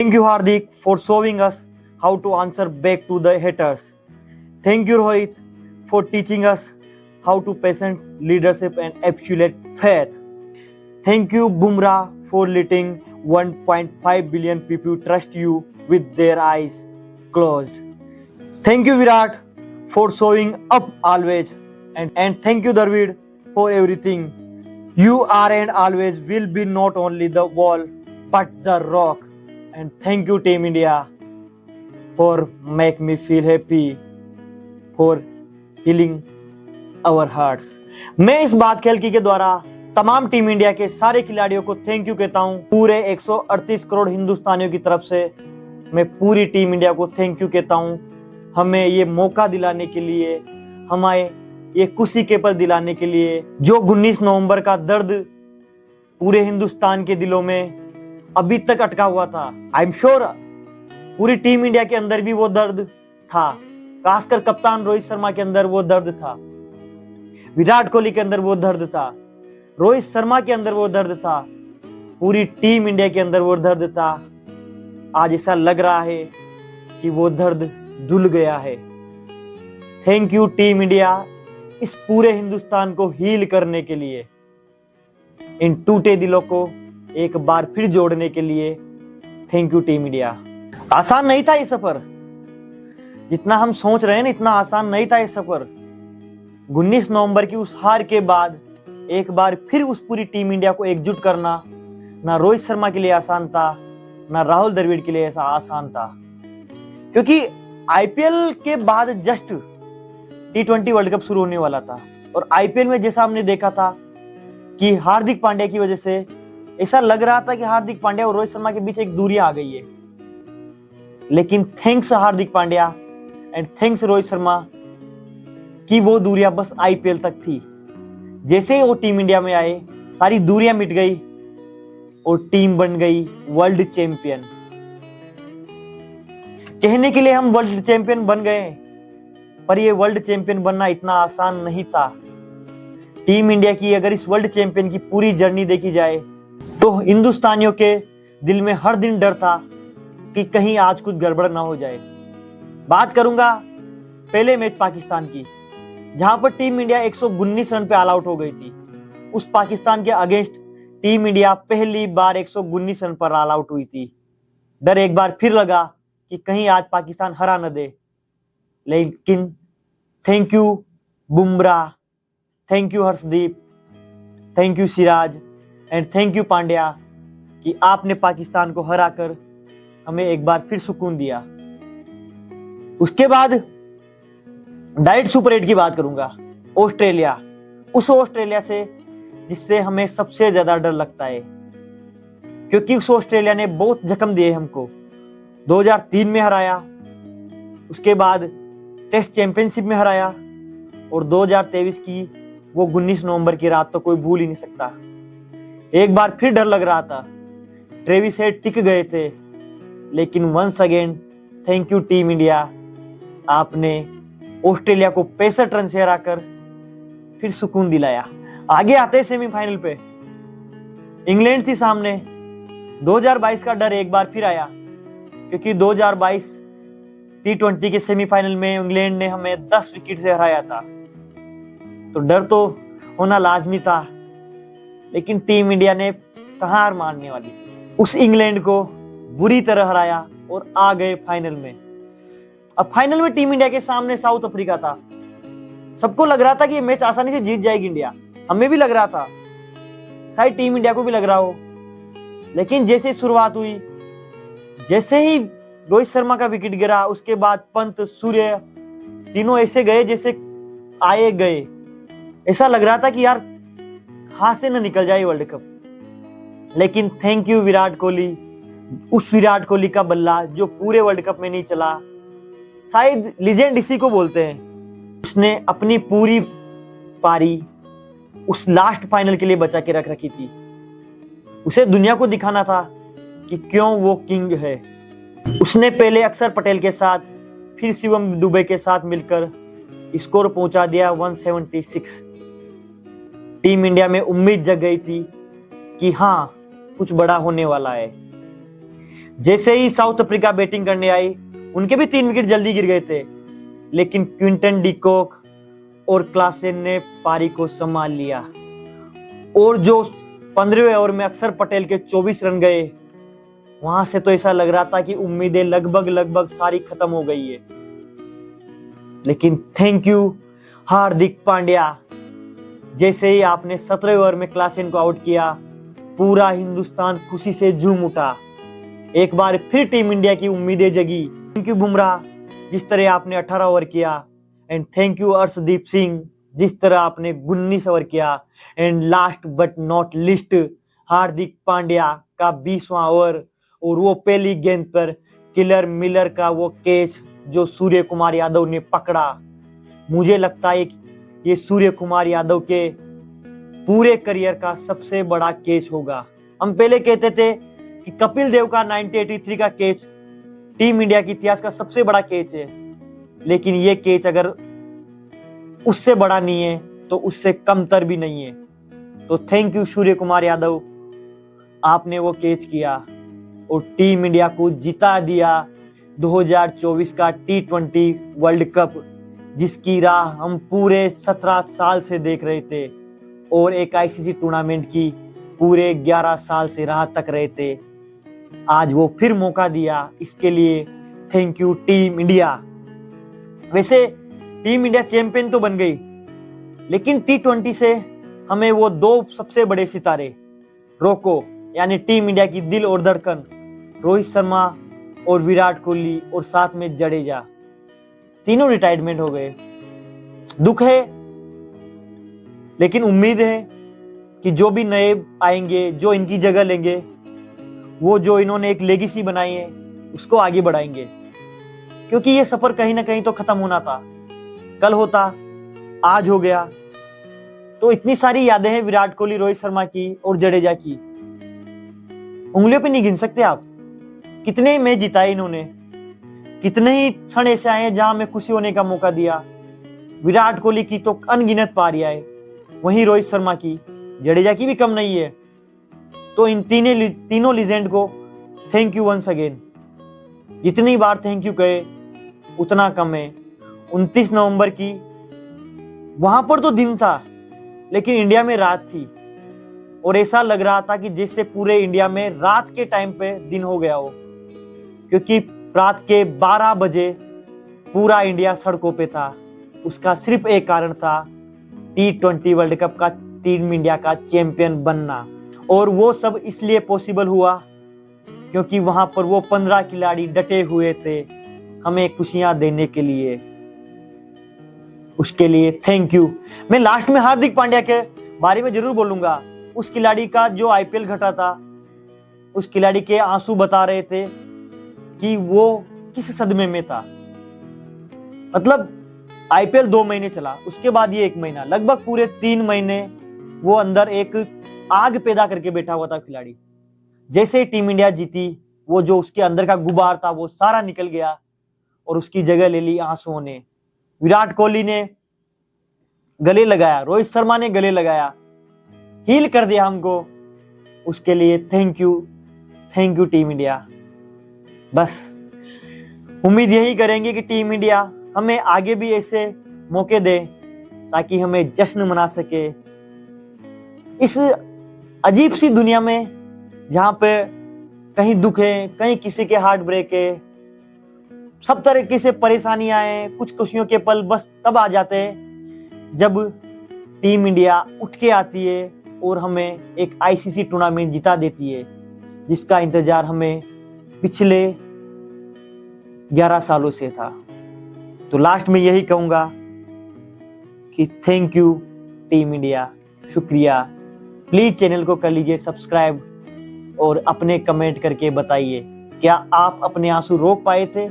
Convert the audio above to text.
Thank you, Hardik, for showing us how to answer back to the haters. Thank you, Rohit, for teaching us how to present leadership and absolute faith. Thank you, Bumrah, for letting 1.5 billion people trust you with their eyes closed. Thank you, Virat, for showing up always. And thank you, Darvid, for everything. You are and always will be not only the wall, but the rock. And thank you, Team India, for make me feel happy, for healing our hearts. मैं इस बात खेल के द्वारा तमाम team India के सारे खिलाड़ियों को थैंक यू कहता हूं। पूरे 138 करोड़ हिंदुस्तानियों की तरफ से मैं पूरी टीम इंडिया को थैंक यू कहता हूं। हमें ये मौका दिलाने के लिए, हमें ये खुशी के पल दिलाने के लिए, जो 19 नवंबर का दर्द पूरे हिंदुस्तान के दिलों में अभी तक अटका हुआ था। आई एम श्योर पूरी टीम इंडिया के अंदर भी वो दर्द था, खासकर कप्तान रोहित शर्मा के अंदर वो दर्द था, विराट कोहली के अंदर वो दर्द था, रोहित शर्मा के अंदर वो दर्द था, पूरी टीम इंडिया के अंदर वो दर्द था। आज ऐसा लग रहा है कि वो दर्द धुल गया है। थैंक यू टीम इंडिया, इस पूरे हिंदुस्तान को हील करने के लिए, इन टूटे दिलों को एक बार फिर जोड़ने के लिए। Thank you team India. आसान नहीं था ये सफर, जितना हम सोच रहे हैं ना इतना आसान नहीं था ये सफर। 19 नवंबर की उस हार के बाद एक बार फिर उस पूरी टीम इंडिया को एकजुट करना ना रोहित शर्मा के लिए आसान था, ना राहुल द्रविड़ के लिए ऐसा आसान था, क्योंकि आईपीएल के बाद जस्ट T20 वर्ल्ड कप शुरू होने वाला था। और आईपीएल में जैसा हमने देखा था कि हार्दिक पांड्या की वजह से ऐसा लग रहा था कि हार्दिक पांड्या और रोहित शर्मा के बीच एक दूरियां आ गई है, लेकिन thanks Hardik Pandya and thanks Rohit Sharma कि वो दूरियां बस आईपीएल तक थी। जैसे ही वो टीम इंडिया में आए सारी दूरियां मिट गई और टीम बन गई वर्ल्ड चैंपियन। कहने के लिए हम वर्ल्ड चैंपियन बन गए, पर ये वर्ल्ड चैंपियन बनना इतना आसान नहीं था। टीम इंडिया की अगर इस वर्ल्ड चैंपियन की पूरी जर्नी देखी जाए तो हिंदुस्तानियों के दिल में हर दिन डर था कि कहीं आज कुछ गड़बड़ ना हो जाए। बात करूंगा पहले मैच पाकिस्तान की, जहां पर टीम इंडिया 119 रन पे ऑल आउट हो गई थी। उस पाकिस्तान के अगेंस्ट टीम इंडिया पहली बार 119 रन पर ऑल आउट हुई थी। डर एक बार फिर लगा कि कहीं आज पाकिस्तान हरा न दे, लेकिन thank you Bumrah, thank you Harshdeep, thank you Siraj and thank you Pandya कि आपने पाकिस्तान को हराकर हमें एक बार फिर सुकून दिया। उसके बाद डायरेक्ट सुपर 8 की बात करूंगा, ऑस्ट्रेलिया, उस ऑस्ट्रेलिया से जिससे हमें सबसे ज्यादा डर लगता है, क्योंकि उस ऑस्ट्रेलिया ने बहुत जख्म दिए हमको। 2003 में हराया, उसके बाद टेस्ट चैंपियनशिप में हराया, और 2023 की वो 19 नवंबर की रात तो कोई भूल ही नहीं सकता। एक बार फिर डर लग रहा था, ट्रेविस हेड टिक गए थे, लेकिन once again thank you team India, आपने ऑस्ट्रेलिया को 65 रन से हराकर फिर सुकून दिलाया। आगे आते हैं सेमीफाइनल पे, इंग्लैंड थी सामने। 2022 का डर एक बार फिर आया, क्योंकि 2022 T20 के सेमीफाइनल में इंग्लैंड ने हमें 10 विकेट से हराया था, तो डर तो होना लाजमी था। लेकिन टीम इंडिया ने कहां हार मानने वाली थी, उस इंग्लैंड को बुरी तरह हराया और आ गए फाइनल में। अब फाइनल में टीम इंडिया के सामने साउथ अफ्रीका था। सबको लग रहा था कि ये मैच आसानी से जीत जाएगी इंडिया, हमें भी लग रहा था, शायद टीम इंडिया को भी लग रहा हो। लेकिन जैसे शुरुआत हुई, जैसे ही रोहित शर्मा का विकेट गिरा, उसके बाद पंत, सूर्य तीनों ऐसे गए जैसे आए गए। ऐसा लग रहा था कि यार हाथ से न निकल जाए वर्ल्ड कप। लेकिन थैंक यू विराट कोहली, उस विराट कोहली का बल्ला जो पूरे वर्ल्ड कप में नहीं चला। शायद लीजेंड इसी को बोलते हैं। उसने अपनी पूरी पारी उस लास्ट फाइनल के लिए बचा के रख रखी थी। उसे दुनिया को दिखाना था कि क्यों वो किंग है। उसने पहले अक्षर पटेल के साथ, फिर शिवम दुबे के साथ मिलकर स्कोर पहुंचा दिया 176। टीम इंडिया में उम्मीद जग गई थी कि हाँ कुछ बड़ा होने वाला है। जैसे ही साउथ अफ्रीका बैटिंग करने आई, उनके भी 3 विकेट जल्दी गिर गए थे, लेकिन क्विंटन डी कॉक और क्लासेन ने पारी को संभाल लिया। और जो 15वें ओवर में अक्षर पटेल के 24 रन गए, वहां से तो ऐसा लग रहा था कि उम्मीदें लगभग सारी खत्म हो गई है। लेकिन थैंक यू हार्दिक पांड्या, जैसे ही आपने 17वें ओवर में क्लासेन को आउट किया, पूरा हिंदुस्तान खुशी से झूम उठा। एक बार फिर टीम इंडिया की उम्मीदें जगी। थैंक यू बुमराह, जिस तरह आपने 18 ओवर किया, and thank you Arshdeep Singh, जिस तरह आपने 19 ओवर किया, and last but not least Hardik Pandya का 20वां ओवर, और वो पहली गेंद पर किलर मिलर का वो कैच जो सूर्य कुमार यादव ने पकड़ा। मुझे लगता है ये सूर्य कुमार यादव के पूरे करियर का सबसे बड़ा कैच होगा। हम पहले कहते थे कि कपिल देव का 1983 का कैच टीम इंडिया के इतिहास का सबसे बड़ा कैच है, लेकिन ये कैच अगर उससे बड़ा नहीं है तो उससे कमतर भी नहीं है। तो थैंक यू सूर्य कुमार यादव, आपने वो कैच किया और टीम इंडिया को जिता दिया 2024 का T20 वर्ल्ड कप, जिसकी राह हम पूरे 17 साल से देख रहे थे और एक आईसीसी टूर्नामेंट की पूरे 11 साल से राह तक रहे थे। आज वो फिर मौका दिया, इसके लिए थैंक यू टीम इंडिया। वैसे टीम इंडिया चैंपियन तो बन गई, लेकिन T20 से हमें वो 2 सबसे बड़े सितारे रोको, यानी टीम इंडिया की दिल और धड़कन रोहित शर्मा और विराट कोहली और साथ में जडेजा, तीनों रिटायरमेंट हो गए। दुख है, लेकिन उम्मीद है कि जो भी नए आएंगे, जो इनकी जगह लेंगे, वो जो इन्होंने एक लेगेसी बनाई है उसको आगे बढ़ाएंगे, क्योंकि ये सफर कहीं ना कहीं तो खत्म होना था। कल होता, आज हो गया। तो इतनी सारी यादें हैं विराट कोहली, रोहित शर्मा की और जडेजा की, उंगलियों पे नहीं गिन सकते आप। कितने ही मैच जिताए इन्होंने, कितने ही क्षण ऐसे आए हैं जहां हमें खुशी होने का मौका दिया। विराट कोहली की तो अनगिनत पारियां है, वहीं रोहित शर्मा की, जडेजा की भी कम नहीं है। तो इन तीनों लीजेंड को थैंक यू वंस अगेन। जितनी बार थैंक यू कहे उतना कम है। 29 नवंबर की, वहां पर तो दिन था, लेकिन इंडिया में रात थी, और ऐसा लग रहा था कि जैसे पूरे इंडिया में रात के टाइम पे दिन हो गया हो, क्योंकि रात के 12 बजे पूरा इंडिया सड़कों पे था। उसका सिर्फ एक कारण था, T20 वर्ल्ड कप का टीम इंडिया का चैंपियन बनना। और वो सब इसलिए पॉसिबल हुआ क्योंकि वहां पर वो 15 खिलाड़ी डटे हुए थे हमें खुशियां देने के लिए। उसके लिए थैंक यू। मैं लास्ट में हार्दिक पांड्या के बारे में जरूर बोलूंगा। उस खिलाड़ी का जो आईपीएल घटा था, उस खिलाड़ी के आंसू बता रहे थे कि वो किस सदमे में था। मतलब आईपीएल 2 महीने चला, उसके बाद ये 1 महीना, लगभग पूरे 3 महीने वो अंदर एक आग पैदा करके बैठा हुआ था खिलाड़ी। जैसे ही टीम इंडिया जीती, वो जो उसके अंदर का गुबार था वो सारा निकल गया और उसकी जगह ले ली आंसुओं ने। विराट कोहली ने गले लगाया, रोहित शर्मा ने गले लगाया, हील कर दिया हमको। उसके लिए थैंक यू टीम इंडिया। बस उम्मीद यही करेंगे कि टीम इंडिया हमें आगे भी ऐसे मौके दे ताकि हमें जश्न मना सके इस अजीब सी दुनिया में, जहां पे कहीं दुख है, कहीं किसी के हार्ट ब्रेक है, सब तरीके से परेशानियां हैं। कुछ खुशियों के पल बस तब आ जाते हैं जब टीम इंडिया उठ के आती है और हमें एक आईसीसी टूर्नामेंट जिता देती है, जिसका इंतजार हमें पिछले 11 सालों से था। तो लास्ट में यही कहूंगा कि थैंक यू टीम इंडिया, शुक्रिया। प्लीज चैनल को कर लीजिए सब्सक्राइब और अपने कमेंट करके बताइए क्या आप अपने आंसू रोक पाए थे